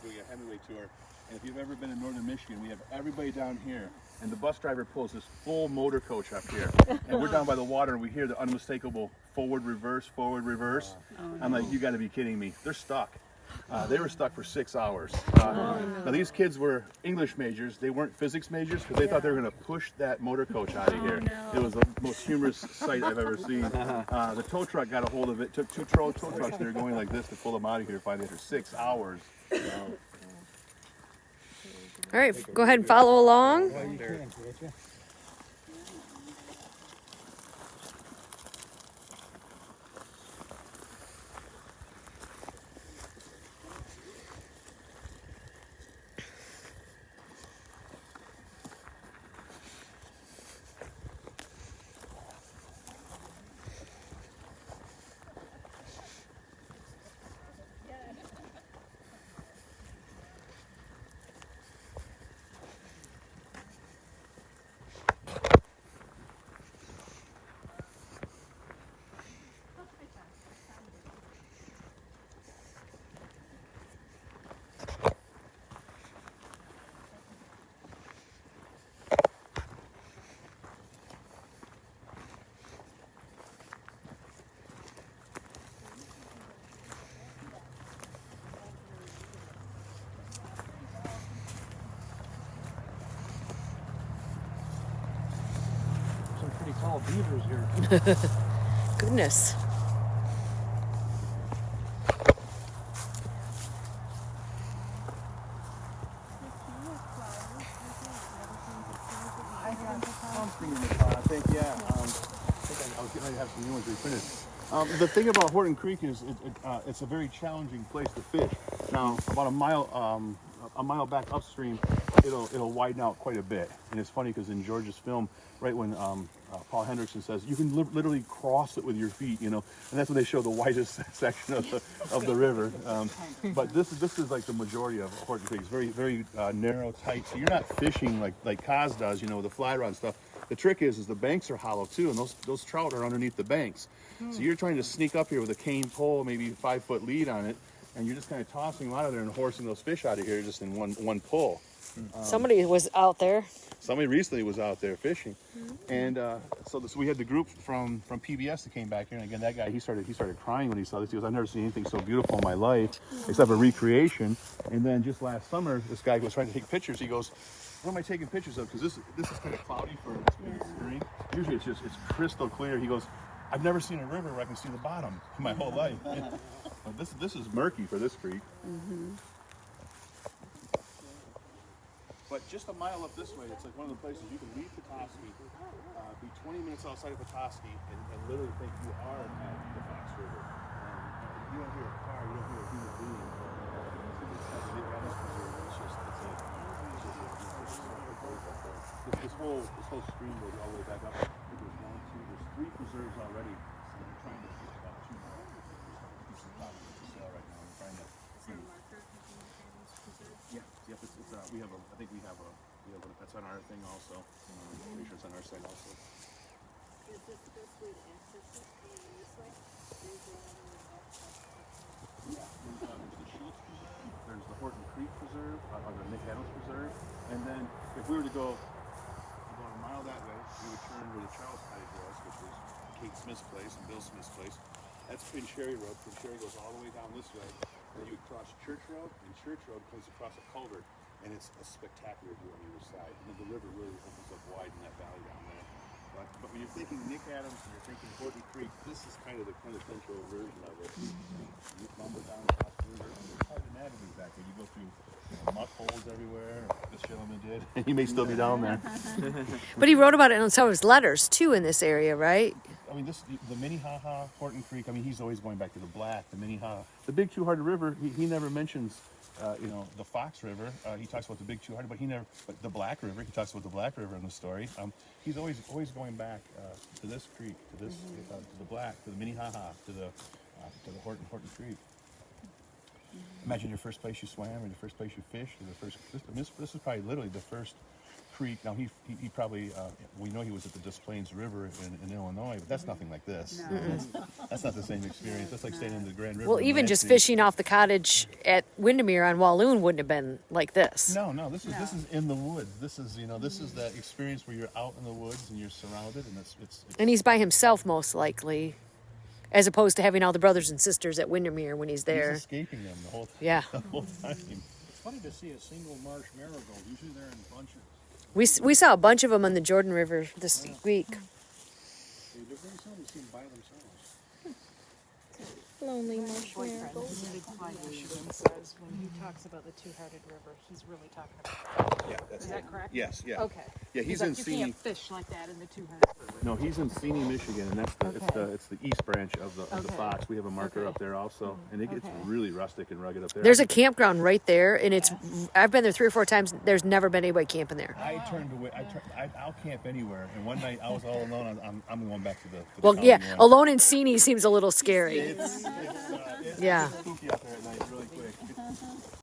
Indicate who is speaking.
Speaker 1: we're doing a Hemingway tour. And if you've ever been in northern Michigan, we have everybody down here. And the bus driver pulls this full motor coach up here. And we're down by the water and we hear the unmistakable forward, reverse, forward, reverse. I'm like, you gotta be kidding me. They're stuck. They were stuck for 6 hours. Now these kids were English majors. They weren't physics majors because they thought they were going to push that motor coach out of here. It was the most humorous sight I've ever seen. The tow truck got a hold of it. Took two tow trucks. They were going like this to pull them out of here finally after 6 hours.
Speaker 2: All right, go ahead and follow along.
Speaker 3: Pretty tall beavers here.
Speaker 2: Goodness.
Speaker 1: I think, yeah. I was getting ready to have some new ones reprinted. The thing about Horton Creek is it's a very challenging place to fish. Now, about a mile back upstream, it'll widen out quite a bit. And it's funny because in George's film, right when Paul Hendrickson says you can literally cross it with your feet, you know, and that's when they show the widest section of the river. But this is like the majority of Horton Creek. It's very narrow, tight. So you're not fishing like Kaz does, you know, with the fly rod stuff. The trick is the banks are hollow too, and those trout are underneath the banks. So you're trying to sneak up here with a cane pole, maybe 5-foot lead on it, and you're just kind of tossing them out of there and horsing those fish out of here just in one pull.
Speaker 2: Somebody was out there.
Speaker 1: Somebody recently was out there fishing, and so we had the group from PBS that came back here, and again that guy he started crying when he saw this. He goes, "I've never seen anything so beautiful in my life, except a recreation." And then just last summer, this guy was trying to take pictures. He goes, "What am I taking pictures of? Because this is kind of cloudy for spring. Usually it's crystal clear." He goes, "I've never seen a river where I can see the bottom in my whole life." But this is murky for this creek. But just a mile up this way, it's like one of the places you can leave Petoskey, be 20 minutes outside of Petoskey, and literally think you are at the Fox River. You don't hear a car, you don't hear a human being. This whole stream goes all the way back up. I think there's 3 preserves already. So we're trying to get about 2 more. This is about for sale right now. We're trying to. Yep. That's on our thing also. I'm pretty sure it's on our site also.
Speaker 4: Is this the best way to access it? This way?
Speaker 1: Yeah. There's the Schultz Preserve. There's the Horton Creek Preserve, or the Nick Adams Preserve. And then if we were to go about a mile that way, we would turn where the Charles Cottage was, which was Kate Smith's place and Bill Smith's place. That's Prince Sherry Road. Prince Sherry goes all the way down this way. Then you would cross Church Road, and Church Road comes across a culvert, and it's a spectacular view on either side. And then the river really opens up wide in that valley down there. But when you're thinking Nick Adams and you're thinking Horton Creek, this is kind of the quintessential version of it. You lumber down across the river. It's hard to navigate exactly. You go through muck holes everywhere. This gentleman did. He may still be down there.
Speaker 2: But he wrote about it in some of his letters, too, in this area, right?
Speaker 1: I mean, the Minnehaha, Horton Creek, I mean, he's always going back to the Black, the Minnehaha. The Big Two-Hearted River, he never mentions, the Fox River. He talks about the Big Two-Hearted, but the Black River, he talks about the Black River in the story. He's always going back to this creek, to this, to the Black, to the Minnehaha, to the Horton Creek. Imagine your first place you swam, or the first place you fished, or this is probably literally the first creek. Now he probably we know he was at the Des Plaines River in Illinois, but that's nothing like this. That's not the same experience. That's like staying in the Grand River.
Speaker 2: Well,
Speaker 1: in
Speaker 2: even just
Speaker 1: Lansing.
Speaker 2: fishing off the cottage at Windermere on Walloon wouldn't have been like this.
Speaker 1: No, this is in the woods. This is this is that experience where you're out in the woods and you're surrounded, and it's
Speaker 2: And he's by himself most likely, as opposed to having all the brothers and sisters at Windermere when he's there.
Speaker 1: He's escaping them the whole time.
Speaker 2: Yeah.
Speaker 1: The whole time.
Speaker 3: It's funny to see a single marsh marigold. Usually they're in bunches.
Speaker 2: We saw a bunch of them on the Jordan River this week.
Speaker 3: They're very seldom seen by themselves.
Speaker 5: Lonely marsh
Speaker 4: Boyfriend,
Speaker 5: miracles.
Speaker 4: Michigan says when he talks about the Two-Hearted River, he's really talking about.
Speaker 1: Yeah, that's
Speaker 4: Is that correct?
Speaker 1: Yes, yeah.
Speaker 4: Okay.
Speaker 1: Yeah, he's
Speaker 4: like,
Speaker 1: in
Speaker 4: you
Speaker 1: Seney.
Speaker 4: can't fish like that in the Two-Hearted River.
Speaker 1: No, he's in Seney, Michigan, and that's it's the east branch of the
Speaker 4: Okay.
Speaker 1: Fox. We have a marker
Speaker 4: Okay.
Speaker 1: up there also, and it gets
Speaker 4: Okay.
Speaker 1: really rustic and rugged up there.
Speaker 2: There's a campground right there, and I've been there 3 or 4 times. There's never been anybody camping there.
Speaker 1: I turned away. I'll camp anywhere, and one night I was all alone. I'm going back to the.
Speaker 2: Well,
Speaker 1: county
Speaker 2: yeah,
Speaker 1: one.
Speaker 2: alone in Seney seems a little scary.
Speaker 1: It's
Speaker 2: Yeah.
Speaker 1: spooky out there at night, really.